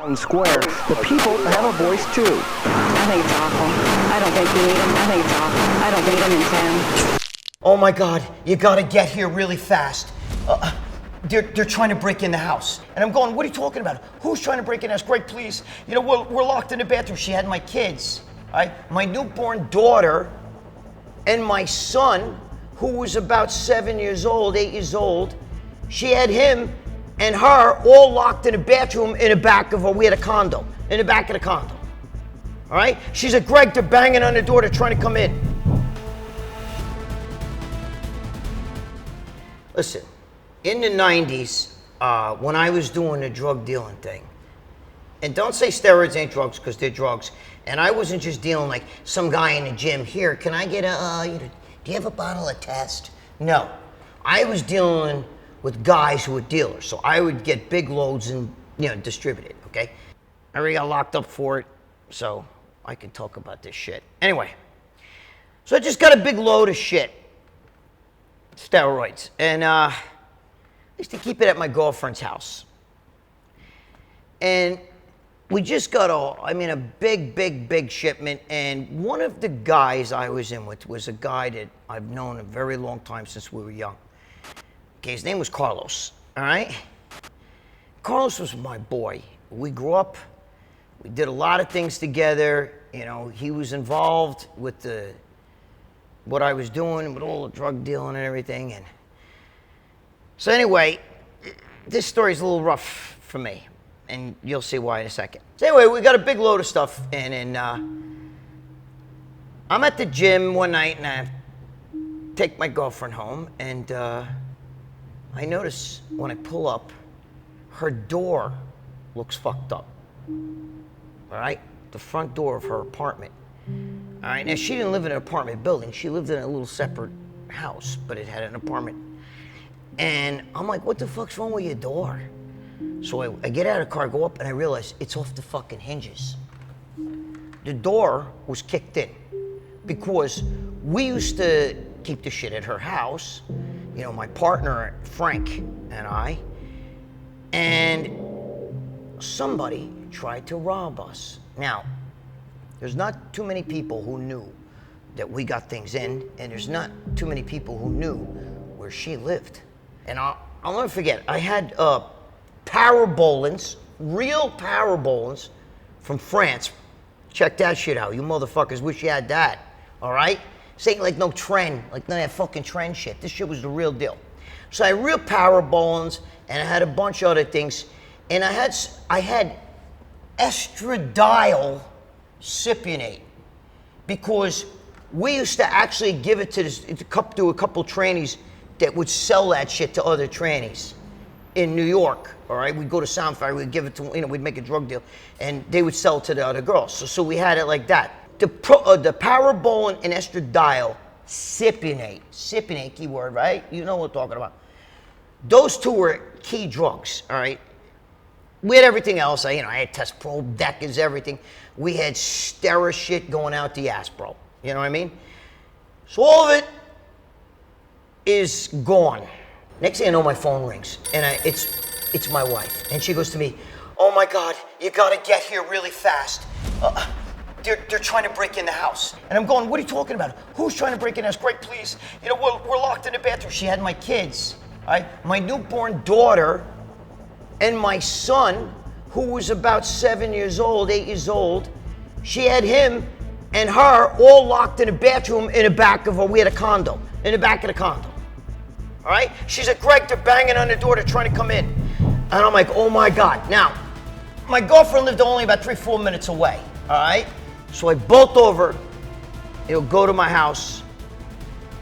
town square. The people have a voice too. I think it's awful. I don't think we need them. I think it's awful. I don't need them in town. Oh my God, you gotta get here really fast. They're trying to break in the house. And I'm going, what are you talking about? Who's trying to break in the house? Greg, please. You know, we're locked in the bathroom. She had my kids, all right? My newborn daughter and my son, who was about 7 years old, 8 years old. She had him and her all locked in a bathroom in the back of her, we had a condo, in the back of the condo. All right? She said, Greg, they're banging on the door, they're trying to come in. Listen, in the 90s, when I was doing the drug dealing thing, and don't say steroids ain't drugs, because they're drugs, and I wasn't just dealing like some guy in the gym, here, can I get do you have a bottle of test? No, I was dealing with guys who were dealers, so I would get big loads and, distribute it, okay? I already got locked up for it, so I can talk about this shit. Anyway, so I just got a big load of shit, steroids, and I used to keep it at my girlfriend's house. And we just got a big shipment, and one of the guys I was in with was a guy that I've known a very long time since we were young. Okay, his name was Carlos, all right? Carlos was my boy. We grew up, we did a lot of things together. He was involved with what I was doing, with all the drug dealing and everything. And so anyway, this story's a little rough for me, and you'll see why in a second. So anyway, we got a big load of stuff, and I'm at the gym one night, and I take my girlfriend home, and I notice when I pull up, her door looks fucked up. All right? The front door of her apartment. All right? Now, she didn't live in an apartment building. She lived in a little separate house, but it had an apartment. And I'm like, what the fuck's wrong with your door? So I get out of the car, go up, and I realize it's off the fucking hinges. The door was kicked in because we used to keep the shit at her house. My partner, Frank, and I, and somebody tried to rob us. Now, there's not too many people who knew that we got things in, and there's not too many people who knew where she lived. And I'll never forget, I had parabolans, real parabolans from France. Check that shit out. You motherfuckers wish you had that, all right? This ain't like no trend, like none of that fucking trend shit. This shit was the real deal. So I had real parabolans, and I had a bunch of other things, and I had estradiol cypionate, because we used to actually give it to a couple trannies that would sell that shit to other trannies in New York. All right, we'd go to Sound Factory, we'd give it to, we'd make a drug deal, and they would sell it to the other girls. So we had it like that. The parabolan and estradiol cypionate, key word, right? You know what I'm talking about. Those two were key drugs, all right? We had everything else. I had test probe, Deckers, everything. We had stera shit going out the ass, bro. You know what I mean? So all of it is gone. Next thing I know, my phone rings, and it's my wife, and she goes to me, oh my God, you gotta get here really fast. They're trying to break in the house. And I'm going, what are you talking about? Who's trying to break in the house? Greg, please. We're locked in the bathroom. She had my kids, all right? My newborn daughter and my son, who was about 7 years old, 8 years old. She had him and her all locked in a bathroom in the back of her, we had a condo, in the back of the condo. All right? She said, Greg, they're banging on the door, they're trying to come in. And I'm like, oh my God. Now, my girlfriend lived only about 3-4 minutes away, all right? So I bolt over, go to my house,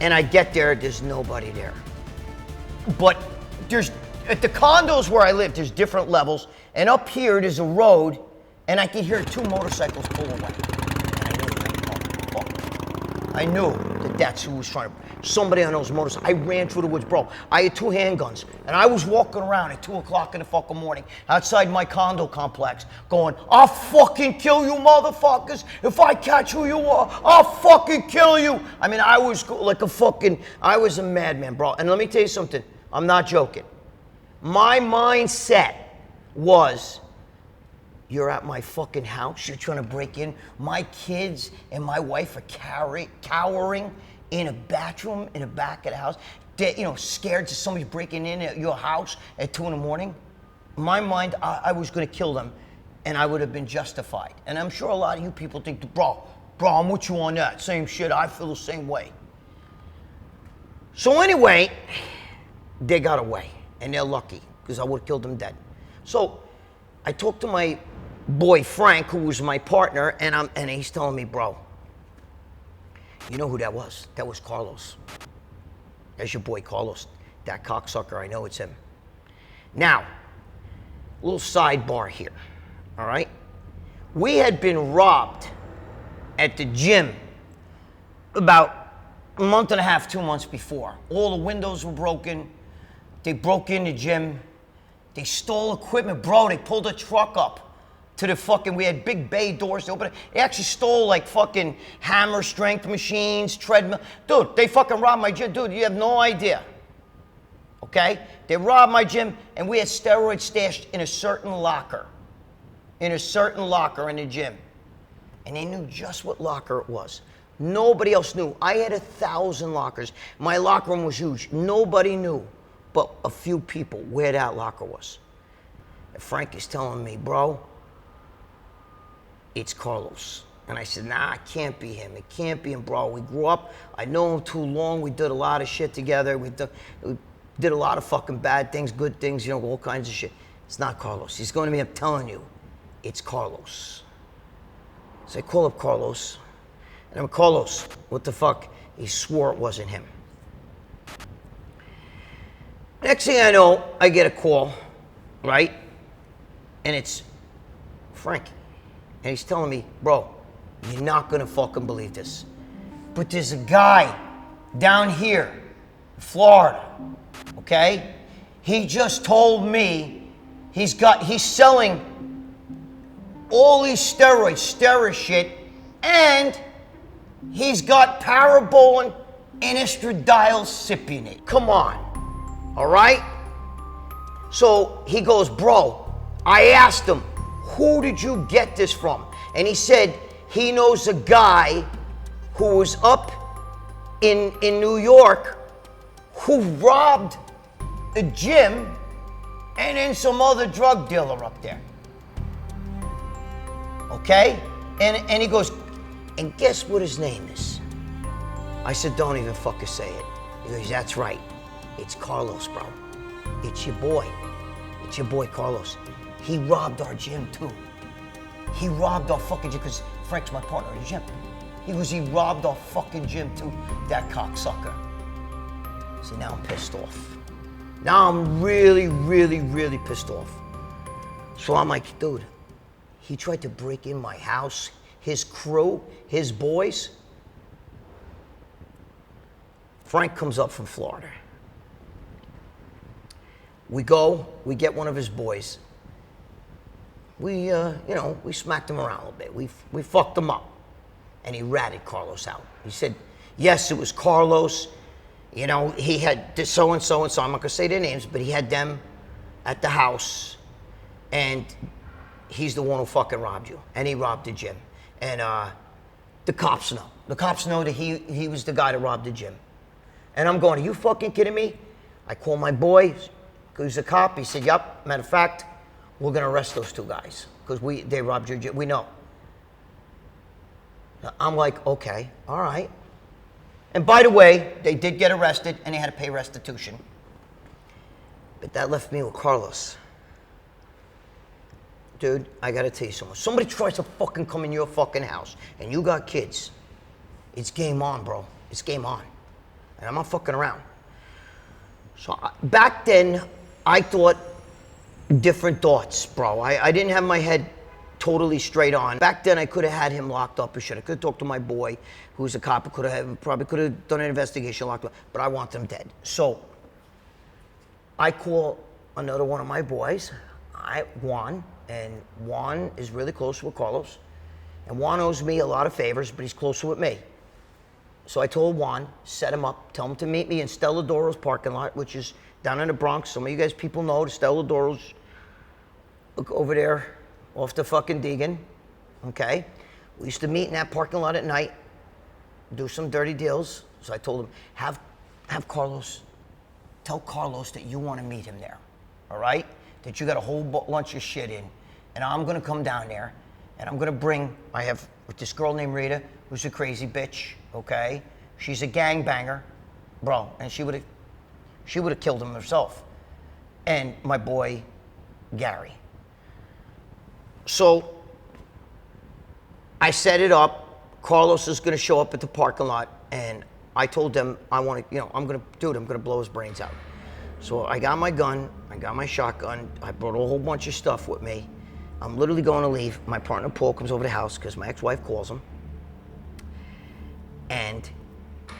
and I get there, there's nobody there. But at the condos where I live, there's different levels, and up here, there's a road, and I could hear 2 motorcycles pull away. I knew that that's who was trying to, somebody on those motorcycles. I ran through the woods, bro. I had 2 handguns, and I was walking around at 2 o'clock in the fucking morning outside my condo complex going, I'll fucking kill you motherfuckers. If I catch who you are, I'll fucking kill you. I mean, I was like I was a madman, bro. And let me tell you something, I'm not joking. My mindset was, You're at my fucking house. You're trying to break in. My kids and my wife are cowering in a bathroom in the back of the house. They're, scared that somebody's breaking in at your house at 2 a.m. In my mind, I was going to kill them, and I would have been justified. And I'm sure a lot of you people think, bro, I'm with you on that. Same shit. I feel the same way. So anyway, they got away, and they're lucky because I would have killed them dead. So I talked to my boy Frank, who was my partner, and he's telling me, bro, you know who that was? That was Carlos. That's your boy Carlos, that cocksucker. I know it's him. Now, a little sidebar here, all right? We had been robbed at the gym about a month and a half, 2 months before. All the windows were broken. They broke in the gym. They stole equipment. Bro, they pulled a truck up to the fucking, we had big bay doors to open it. They actually stole like fucking hammer strength machines, treadmill. Dude, they fucking robbed my gym. Dude, you have no idea. Okay? They robbed my gym, and we had steroids stashed in a certain locker. In a certain locker in the gym. And they knew just what locker it was. Nobody else knew. I had 1,000 lockers. My locker room was huge. Nobody knew but a few people where that locker was. And Frank is telling me, bro, it's Carlos. And I said, nah, it can't be him. It can't be him, bro. We grew up. I know him too long. We did a lot of shit together. We did a lot of fucking bad things, good things, all kinds of shit. It's not Carlos. He's going to me, I'm telling you, it's Carlos. So I call up Carlos. And I'm, Carlos, what the fuck? He swore it wasn't him. Next thing I know, I get a call, right? And it's Frank. And he's telling me, bro, you're not gonna fucking believe this, but there's a guy down here, Florida, okay? He just told me he's selling all these steroid shit, and he's got parabolin and estradiol cypionate. Come on, all right? So he goes, bro, I asked him, who did you get this from? And he said he knows a guy who was up in New York who robbed a gym and then some other drug dealer up there. Okay? And he goes, and guess what his name is? I said, don't even fucking say it. He goes, that's right. It's Carlos, bro. It's your boy. It's your boy Carlos. He robbed our gym too. He robbed our fucking gym, because Frank's my partner in the gym. He robbed our fucking gym too, that cocksucker. See, now I'm pissed off. Now I'm really, really, really pissed off. So I'm like, dude, he tried to break in my house, his crew, his boys. Frank comes up from Florida. We go, we get one of his boys. We smacked him around a little bit. We fucked him up. And he ratted Carlos out. He said, yes, it was Carlos. He had this so-and-so and so. I'm not gonna say their names, but he had them at the house. And he's the one who fucking robbed you. And he robbed the gym. And the cops know. The cops know that he was the guy that robbed the gym. And I'm going, are you fucking kidding me? I call my boy, who's a cop. He said, yep, matter of fact, we're gonna arrest those two guys because they robbed your gym. We know. I'm like, okay, all right. And by the way, they did get arrested and they had to pay restitution. But that left me with Carlos. Dude, I gotta tell you something. Somebody tries to fucking come in your fucking house and you got kids, it's game on, bro. It's game on. And I'm not fucking around. So back then, I thought different thoughts, bro. I didn't have my head totally straight on. Back then, I could have had him locked up or shit. I could have talked to my boy, who's a cop. Probably could have done an investigation, locked up, but I want them dead. So I call another one of my boys, Juan, and Juan is really close with Carlos. And Juan owes me a lot of favors, but he's closer with me. So I told Juan, set him up, tell him to meet me in Stella Doro's parking lot, which is down in the Bronx. Some of you guys people know the Stella Doro's. Look over there, off the fucking Deegan, okay? We used to meet in that parking lot at night, do some dirty deals. So I told him, have Carlos, tell Carlos that you want to meet him there, all right? That you got a whole bunch of shit in. And I'm going to come down there, and I'm going to bring, I have with this girl named Rita, who's a crazy bitch, okay? She's a gangbanger, bro, and she would have killed him herself. And my boy, Gary. So I set it up. Carlos is going to show up at the parking lot, and I told them I'm going to blow his brains out. So I got my gun, I got my shotgun, I brought a whole bunch of stuff with me. I'm literally going to leave. My partner Paul comes over to the house because my ex-wife calls him, and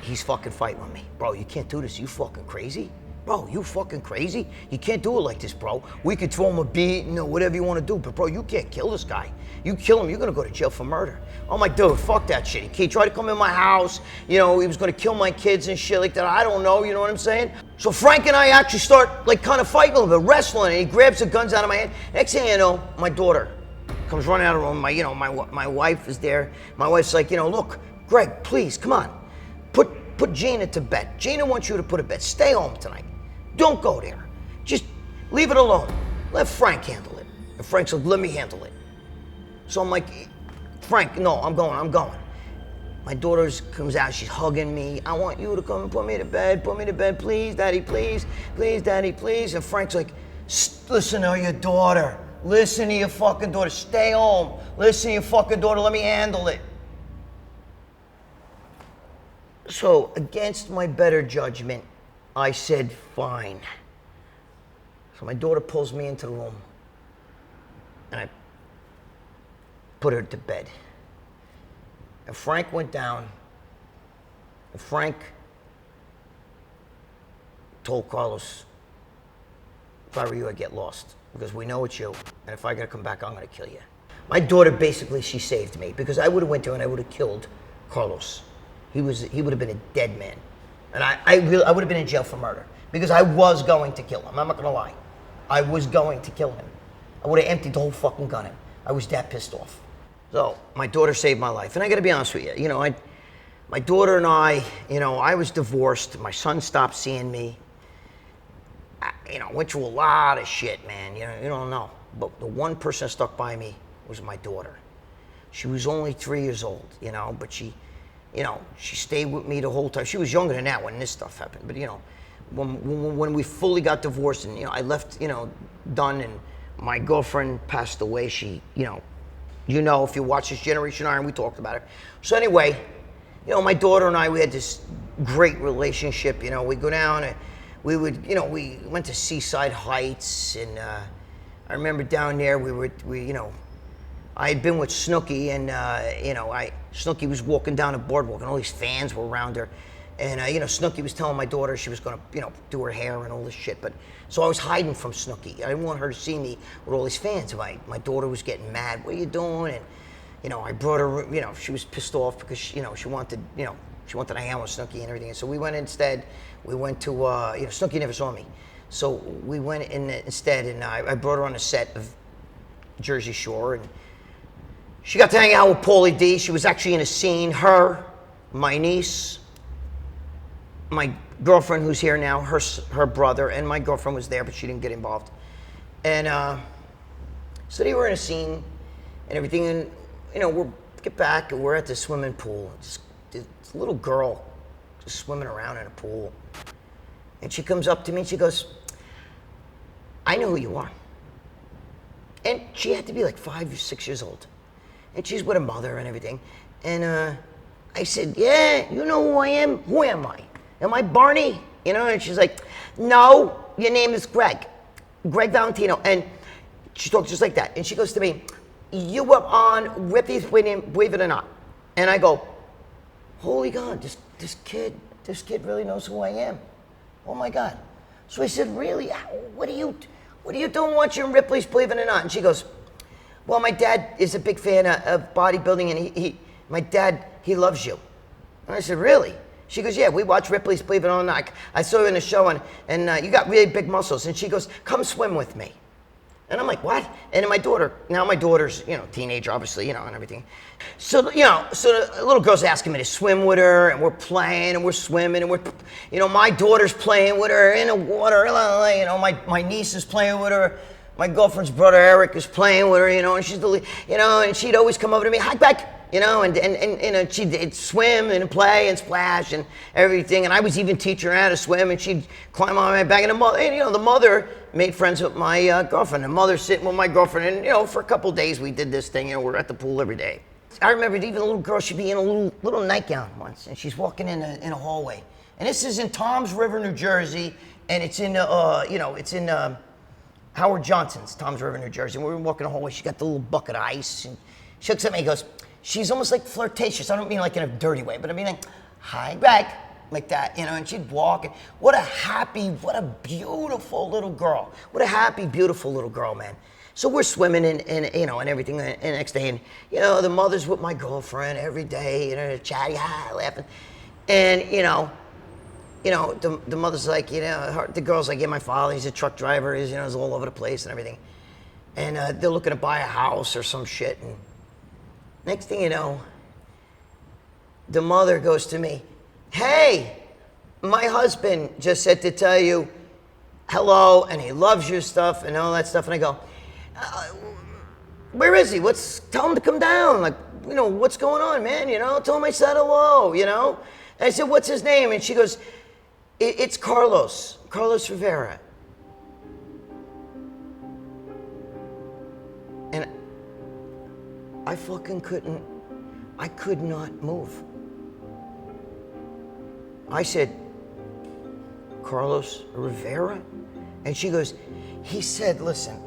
he's fucking fighting with me. Bro, you can't do this. You fucking crazy? Bro, you fucking crazy? You can't do it like this, bro. We could throw him a beat, whatever you want to do, but bro, you can't kill this guy. You kill him, you're gonna go to jail for murder. I'm like, dude, fuck that shit. He tried to come in my house, he was gonna kill my kids and shit like that. I don't know, you know what I'm saying? So Frank and I actually start like kind of fighting a little bit, wrestling, and he grabs the guns out of my hand. Next thing you know, my daughter comes running out of the room. My wife is there. My wife's like, look, Greg, please, come on. Put Gina to bed. Gina wants you to put to bed. Stay home tonight. Don't go there. Just leave it alone. Let Frank handle it. And Frank's like, let me handle it. So I'm like, Frank, no, I'm going. My daughter comes out, she's hugging me. I want you to come and put me to bed, please, Daddy, please, Daddy, please. And Frank's like, listen to your daughter. Listen to your fucking daughter. Stay home. Listen to your fucking daughter. Let me handle it. So against my better judgment, I said, fine. So my daughter pulls me into the room, and I put her to bed. And Frank went down, and Frank told Carlos, if I were you, I'd get lost, because we know it's you, and if I gotta come back, I'm gonna kill you. My daughter, basically, she saved me, because I would have went there and I would have killed Carlos. He would have been a dead man. And I would have been in jail for murder, because I was going to kill him. I'm not gonna lie. I was going to kill him. I would have emptied the whole fucking gun in. I was that pissed off. So my daughter saved my life. And I gotta be honest with you, my daughter and I was divorced. My son stopped seeing me. Went through a lot of shit, man. You don't know. But the one person that stuck by me was my daughter. She was only 3 years old, but she stayed with me the whole time. She was younger than that when this stuff happened. But, when we fully got divorced and, I left, done, and my girlfriend passed away, she, if you watch this Generation Iron, we talked about it. So anyway, my daughter and I, we had this great relationship. We go down and we would, we went to Seaside Heights, and I remember down there I had been with Snooki, and Snooki was walking down a boardwalk, and all these fans were around her, and Snooki was telling my daughter she was gonna do her hair and all this shit, but so I was hiding from Snooki. I didn't want her to see me with all these fans. My daughter was getting mad. What are you doing? And I brought her. She was pissed off because she wanted to hang out with Snooki and everything. And so we went instead. We went to Snooki never saw me, so we went in instead, and I brought her on a set of Jersey Shore, and she got to hang out with Paulie D. She was actually in a scene. Her, my niece, my girlfriend who's here now, her brother, and my girlfriend was there, but she didn't get involved. And so they were in a scene and everything, and we get back and we're at the swimming pool. Just this little girl just swimming around in a pool. And she comes up to me and she goes, I know who you are. And she had to be like 5 or 6 years old. And she's with her mother and everything. And I said, yeah, you know who I am? Who am I? Am I Barney? And she's like, no, your name is Gregg Valentino. And she talks just like that. And she goes to me, you were on Ripley's Believe It or Not. And I go, holy God, this kid really knows who I am. Oh my God. So I said, really? What are you doing watching Ripley's Believe It or Not? And she goes, well, my dad is a big fan of bodybuilding, and my dad loves you. And I said, really? She goes, yeah, we watch Ripley's Believe It or Not. I saw you in the show, and you got really big muscles. And she goes, come swim with me. And I'm like, what? And then my daughter's, teenager, obviously, and everything. So the little girl's asking me to swim with her, and we're playing, and we're swimming, and my daughter's playing with her in the water, my niece is playing with her. My girlfriend's brother Eric is playing with her, and she's and she'd always come over to me, hi, Beck, and she'd swim and play and splash and everything. And I was even teaching her how to swim, and she'd climb on my back. And the mother made friends with my girlfriend. The mother sitting with my girlfriend, and for a couple days we did this thing. We're at the pool every day. I remember even a little girl, she'd be in a little nightgown once, and she's walking in a hallway. And this is in Toms River, New Jersey, and it's in Howard Johnson's, Toms River, New Jersey. And we were walking the hallway. She got the little bucket of ice, and she looks at me and goes, she's almost like flirtatious. I don't mean like in a dirty way, but I mean like, hi, Greg, like that, and she'd walk. And what a beautiful little girl. What a happy, beautiful little girl, man. So we're swimming and everything. And the next day, and the mother's with my girlfriend every day, chatty, laughing, and the mother's like, the girl's like, yeah, my father, he's a truck driver, he's all over the place and everything, and they're looking to buy a house or some shit, and next thing you know, the mother goes to me, hey, my husband just said to tell you hello, and he loves your stuff and all that stuff. And I go, where is he? Tell him to come down. Like, what's going on, man? Tell him I said hello, And I said, what's his name? And she goes, it's Carlos Rivera. And I could not move. I said, Carlos Rivera? And she goes, he said, listen,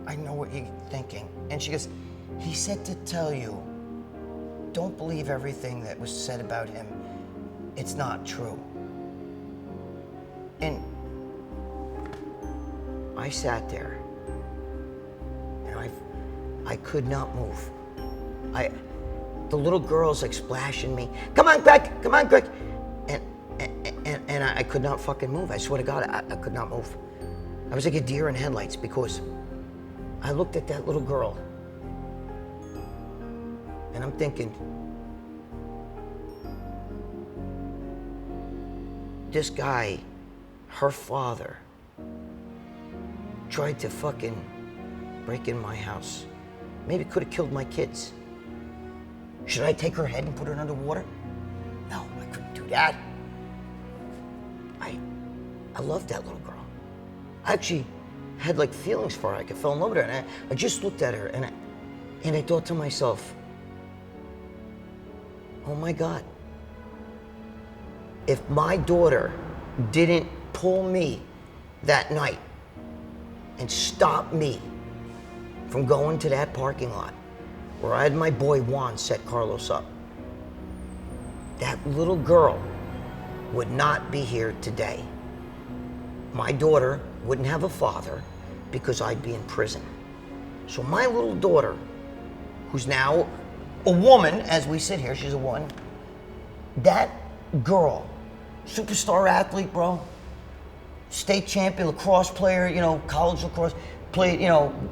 I know what you're thinking. And she goes, he said to tell you, don't believe everything that was said about him. It's not true. And I sat there, and I could not move. The little girl's like splashing me. Come on, Greg. And I could not fucking move. I swear to God, I could not move. I was like a deer in headlights because I looked at that little girl and I'm thinking, this guy, her father, tried to fucking break in my house. Maybe could have killed my kids. Should I take her head and put her underwater? No, I couldn't do that. I loved that little girl. I actually had like feelings for her. I fell in love with her, and I just looked at her and I thought to myself, oh my God, if my daughter didn't pull me that night and stop me from going to that parking lot where I had my boy Juan set Carlos up, that little girl would not be here today. My daughter wouldn't have a father because I'd be in prison. So my little daughter, who's now a woman, as we sit here, she's a woman, that girl, superstar athlete, bro, state champion, lacrosse player, college lacrosse, played,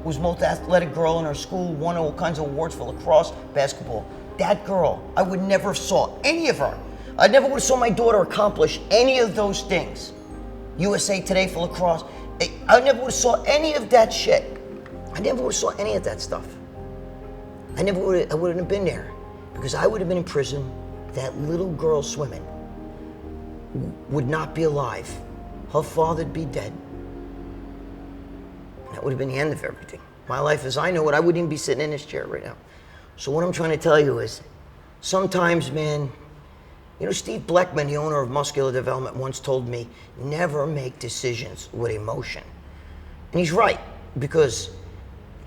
was most athletic girl in her school, won all kinds of awards for lacrosse, basketball. That girl, I would never have saw any of her. I never would have saw my daughter accomplish any of those things. USA Today for lacrosse. I never would have saw any of that shit. I never would have saw any of that stuff. I wouldn't have been there because I would have been in prison. That little girl swimming would not be alive. Her father'd be dead. That would have been the end of everything. My life as I know it, I wouldn't even be sitting in this chair right now. So what I'm trying to tell you is, sometimes, man, Steve Bleckman, the owner of Muscular Development, once told me, never make decisions with emotion. And he's right, because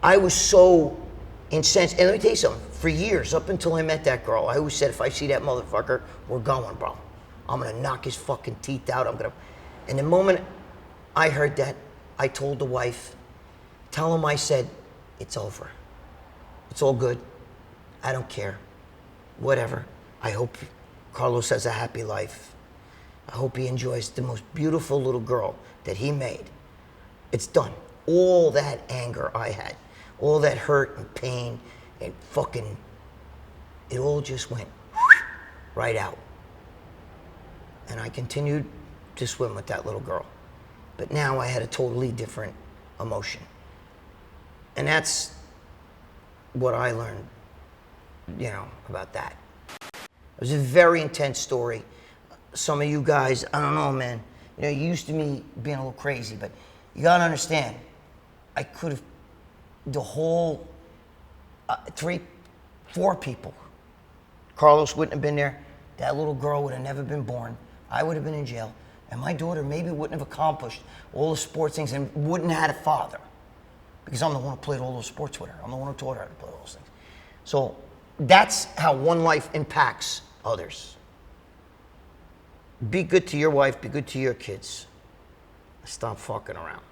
I was so incensed. And let me tell you something, for years, up until I met that girl, I always said, if I see that motherfucker, we're going, bro. I'm gonna knock his fucking teeth out. And the moment I heard that, I told the wife, tell him I said, it's over. It's all good. I don't care. Whatever. I hope Carlos has a happy life. I hope he enjoys the most beautiful little girl that he made. It's done. all that anger I had, all that hurt and pain and fucking, it all just went right out. And I continued to swim with that little girl. But now I had a totally different emotion. And that's what I learned, about that. It was a very intense story. Some of you guys, I don't know, man. You used to me being a little crazy, but you gotta understand, I could have, the whole 4 people. Carlos wouldn't have been there. That little girl would have never been born. I would have been in jail. And my daughter maybe wouldn't have accomplished all the sports things and wouldn't have had a father. Because I'm the one who played all those sports with her. I'm the one who taught her how to play all those things. So that's how one life impacts others. Be good to your wife, be good to your kids. Stop fucking around.